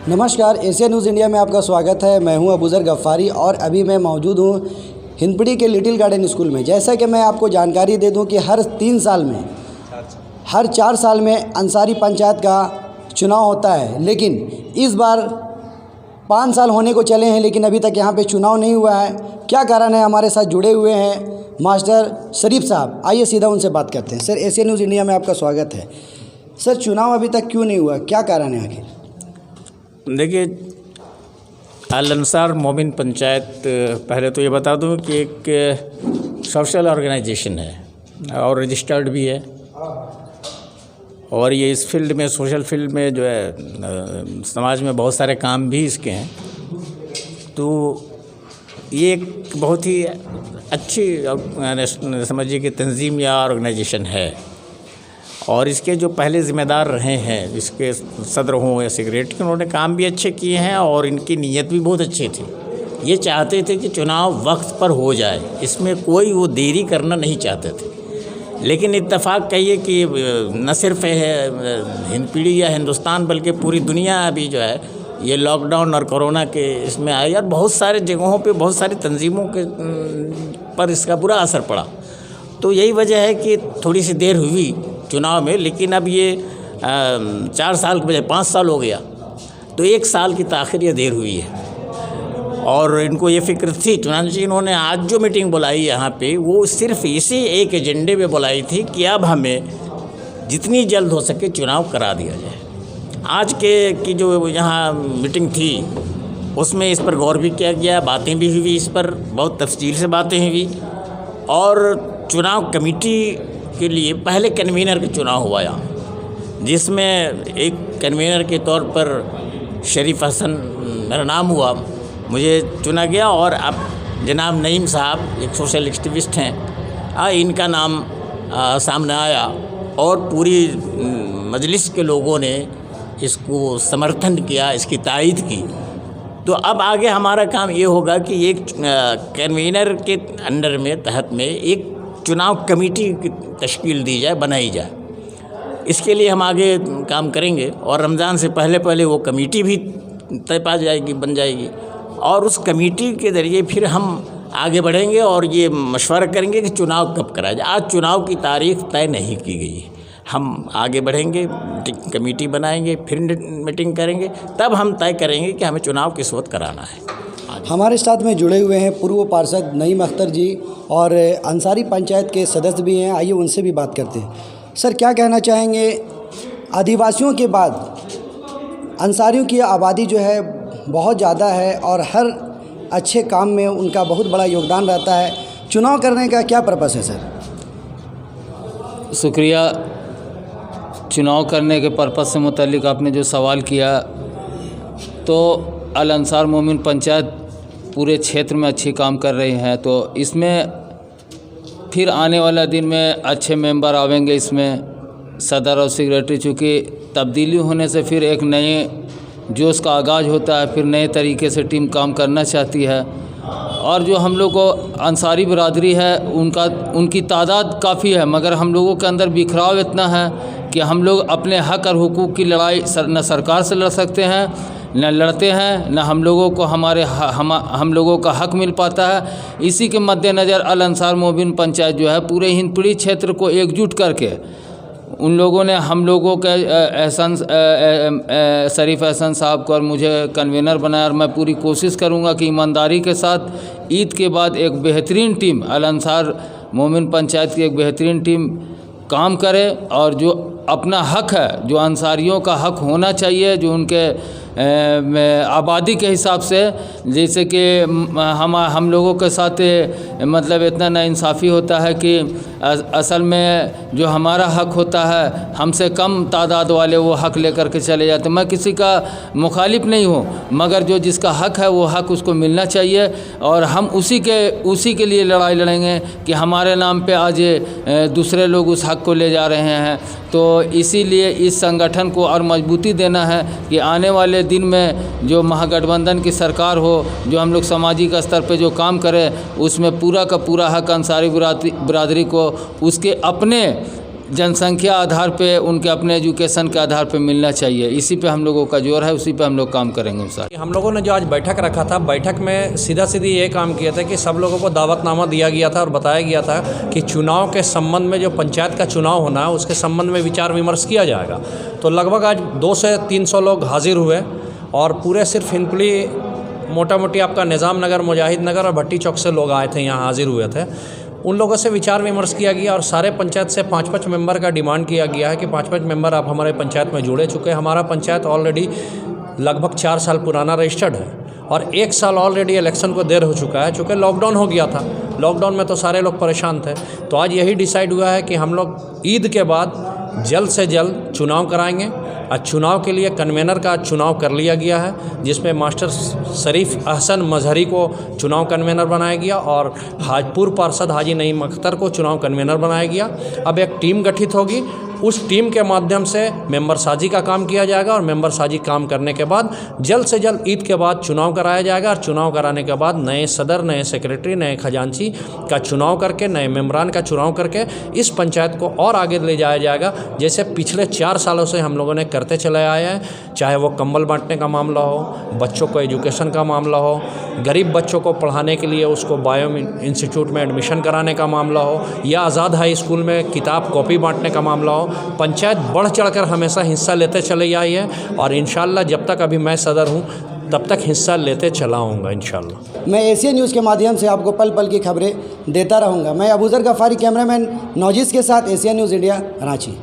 नमस्कार, Asia news India में आपका स्वागत है। मैं हूं अबूज़र गफ़ारी और अभी मैं मौजूद हूं हिंदपीढ़ी के लिटिल गार्डन स्कूल में। जैसा कि मैं आपको जानकारी दे दूं कि हर 4 साल में अंसारी पंचायत का चुनाव होता है, लेकिन इस बार 5 साल होने को चले हैं लेकिन अभी तक यहां पे चुनाव नहीं हुआ है। क्या कारण है? हमारे साथ जुड़े हुए हैं मास्टर शरीफ साहब। आइए सीधा उनसे बात करते हैं। सर, एशिया न्यूज़ इंडिया में आपका स्वागत है। सर, चुनाव अभी तक क्यों नहीं हुआ, क्या कारण है आखिर? देखिए, अल अंसार मोमिन पंचायत, पहले तो ये बता दूं कि एक सोशल ऑर्गेनाइजेशन है और रजिस्टर्ड भी है, और ये इस फील्ड में, सोशल फील्ड में जो है समाज में बहुत सारे काम भी इसके हैं। तो ये एक बहुत ही अच्छी समझिए कि तंजीम या ऑर्गेनाइजेशन है, और इसके जो पहले ज़िम्मेदार रहे हैं, इसके सदर हों या सेक्रेटरी, उन्होंने काम भी अच्छे किए हैं और इनकी नीयत भी बहुत अच्छी थी। ये चाहते थे कि चुनाव वक्त पर हो जाए, इसमें कोई वो देरी करना नहीं चाहते थे। लेकिन इत्तेफाक कहिए कि न सिर्फ हिंदपीढ़ी या हिंदुस्तान बल्कि पूरी दुनिया अभी जो है ये लॉकडाउन और कोरोना के इसमें आई, और बहुत सारे जगहों पे बहुत सारी तंजीमों के पर इसका बुरा असर पड़ा। तो यही वजह है कि थोड़ी सी देर हुई चुनाव में। लेकिन अब ये 4 साल के बजाय 5 साल हो गया, तो 1 साल की ताख़िर या देर हुई है। और इनको ये फ़िक्र थी, चुनाव जी इन्होंने आज जो मीटिंग बुलाई यहाँ पे, वो सिर्फ इसी एक एजेंडे पे बुलाई थी कि अब हमें जितनी जल्द हो सके चुनाव करा दिया जाए। आज की जो यहाँ मीटिंग थी उसमें इस पर गौर भी किया गया, बातें भी हुई, इस पर बहुत तफसील से बातें हुई। और चुनाव कमेटी के लिए पहले कन्वीनर का चुनाव हुआ यहाँ, जिसमें एक कन्वीनर के तौर पर शरीफ हसन मेरा नाम हुआ, मुझे चुना गया। और अब जनाब नईम साहब एक सोशल एक्टिविस्ट हैं, इनका नाम सामने आया और पूरी मजलिस के लोगों ने इसको समर्थन किया, इसकी तायीद की। तो अब आगे हमारा काम ये होगा कि एक कन्वीनर के अंडर में, तहत में एक चुनाव कमेटी की तश्कील दी जाए, बनाई जाए। इसके लिए हम आगे काम करेंगे और रमज़ान से पहले वो कमेटी भी तय पा जाएगी, बन जाएगी, और उस कमेटी के ज़रिए फिर हम आगे बढ़ेंगे और ये मशवरा करेंगे कि चुनाव कब कराया जाए। आज चुनाव की तारीख़ तय नहीं की गई है, हम आगे बढ़ेंगे, कमेटी बनाएंगे, फिर मीटिंग करेंगे, तब हम तय करेंगे कि हमें चुनाव किस वक्त कराना है। हमारे साथ में जुड़े हुए हैं पूर्व पार्षद नईम अख्तर जी और अंसारी पंचायत के सदस्य भी हैं। आइए उनसे भी बात करते हैं। सर, क्या कहना चाहेंगे? आदिवासियों के बाद अंसारियों की आबादी जो है बहुत ज़्यादा है और हर अच्छे काम में उनका बहुत बड़ा योगदान रहता है। चुनाव करने का क्या पर्पस है सर? शुक्रिया। चुनाव करने के पर्पस से मुतालिक आपने जो सवाल किया, तो अल अंसार मोमिन पंचायत पूरे क्षेत्र में अच्छी काम कर रही हैं, तो इसमें फिर आने वाला दिन में अच्छे मेंबर आवेंगे। इसमें सदर और सेक्रेटरी, चूँकि तब्दीली होने से फिर एक नए जोश का आगाज़ होता है, फिर नए तरीके से टीम काम करना चाहती है। और जो हम लोग को अंसारी बरादरी है, उनकी तादाद काफ़ी है, मगर हम लोगों के अंदर बिखराव इतना है कि हम लोग अपने हक़ और हुकूक़ की लड़ाई न सरकार से लड़ सकते हैं, न लड़ते हैं, न हम लोगों को हम लोगों का हक़ मिल पाता है। इसी के मद्देनज़र अल अंसार मोमिन पंचायत जो है पूरे हिंदपीढ़ी क्षेत्र को एकजुट करके उन लोगों ने हम लोगों के शरीफ एहसन साहब को और मुझे कन्वीनर बनाया, और मैं पूरी कोशिश करूंगा कि ईमानदारी के साथ ईद के बाद एक बेहतरीन टीम, अल अंसार मोमिन पंचायत की एक बेहतरीन टीम काम करे, और जो अपना हक़ है, जो अंसारियों का हक़ होना चाहिए, जो उनके आबादी के हिसाब से, जैसे कि हम लोगों के साथ मतलब इतना नाइंसाफ़ी होता है कि असल में जो हमारा हक़ होता है, हमसे कम तादाद वाले वो हक़ लेकर के चले जाते। मैं किसी का मुखालिफ नहीं हूँ, मगर जो जिसका हक़ है वो हक़ उसको मिलना चाहिए, और हम उसी के लिए लड़ाई लड़ेंगे कि हमारे नाम पे आज दूसरे लोग उस हक़ को ले जा रहे हैं। तो इसीलिए इस संगठन को और मजबूती देना है कि आने वाले दिन में जो महागठबंधन की सरकार हो, जो हम लोग सामाजिक स्तर पे जो काम करें, उसमें पूरा का पूरा हक़ अंसारी बिरादरी को उसके अपने जनसंख्या आधार पे उनके अपने एजुकेशन के आधार पे मिलना चाहिए। इसी पे हम लोगों का जोर है, उसी पे हम लोग काम करेंगे सर। हम लोगों ने जो आज बैठक रखा था, बैठक में सीधा सीधी ये काम किया था कि सब लोगों को दावतनामा दिया गया था और बताया गया था कि चुनाव के संबंध में, जो पंचायत का चुनाव होना है उसके संबंध में विचार विमर्श किया जाएगा। तो लगभग आज 200 से 300 लोग हाजिर हुए और पूरे सिर्फ हिंदपीढ़ी, मोटा मोटी आपका निज़ाम नगर, मुजाहिद नगर और भट्टी चौक से लोग आए थे, यहाँ हाजिर हुए थे। उन लोगों से विचार विमर्श किया गया और सारे पंचायत से 5-5 मेंबर का डिमांड किया गया है कि 5-5 मेंबर आप हमारे पंचायत में जुड़े चुके हैं। हमारा पंचायत ऑलरेडी लगभग 4 साल पुराना रजिस्टर्ड है और 1 साल ऑलरेडी इलेक्शन को देर हो चुका है, चूँकि लॉकडाउन हो गया था। लॉकडाउन में तो सारे लोग परेशान थे। तो आज यही डिसाइड हुआ है कि हम लोग ईद के बाद जल्द से जल्द चुनाव कराएंगे। और चुनाव के लिए कन्वेनर का चुनाव कर लिया गया है, जिसमें मास्टर शरीफ अहसन मजहरी को चुनाव कन्वेनर बनाया गया और पूर्व पार्षद हाजी नईम अख्तर को चुनाव कन्वेनर बनाया गया। अब एक टीम गठित होगी, उस टीम के माध्यम से मेंबर साजी का काम किया जाएगा और मेंबर साजी काम करने के बाद जल्द से जल्द ईद के बाद चुनाव कराया जाएगा। और चुनाव कराने के बाद नए सदर, नए सेक्रेटरी, नए खजांची का चुनाव करके, नए मेंबरान का चुनाव करके इस पंचायत को और आगे ले जाया जाएगा, जैसे पिछले 4 सालों से हम लोगों ने करते चले आए हैं। चाहे वो कंबल बांटने का मामला हो, बच्चों को एजुकेशन का मामला हो, गरीब बच्चों को पढ़ाने के लिए उसको बायो इंस्टीट्यूट में एडमिशन कराने का मामला हो, या आज़ाद हाई स्कूल में किताब कॉपी बांटने का मामला हो। पंचायत बढ़ चढ़कर हमेशा हिस्सा लेते चले आई है और इंशाल्लाह जब तक अभी मैं सदर हूँ तब तक हिस्सा लेते चला आऊँगा इंशाल्लाह। मैं एशिया न्यूज़ के माध्यम से आपको पल पल की खबरें देता रहूँगा। मैं अबूजर गफारी, कैमरामैन नौजिस के साथ, एशिया न्यूज़ इंडिया, रांची।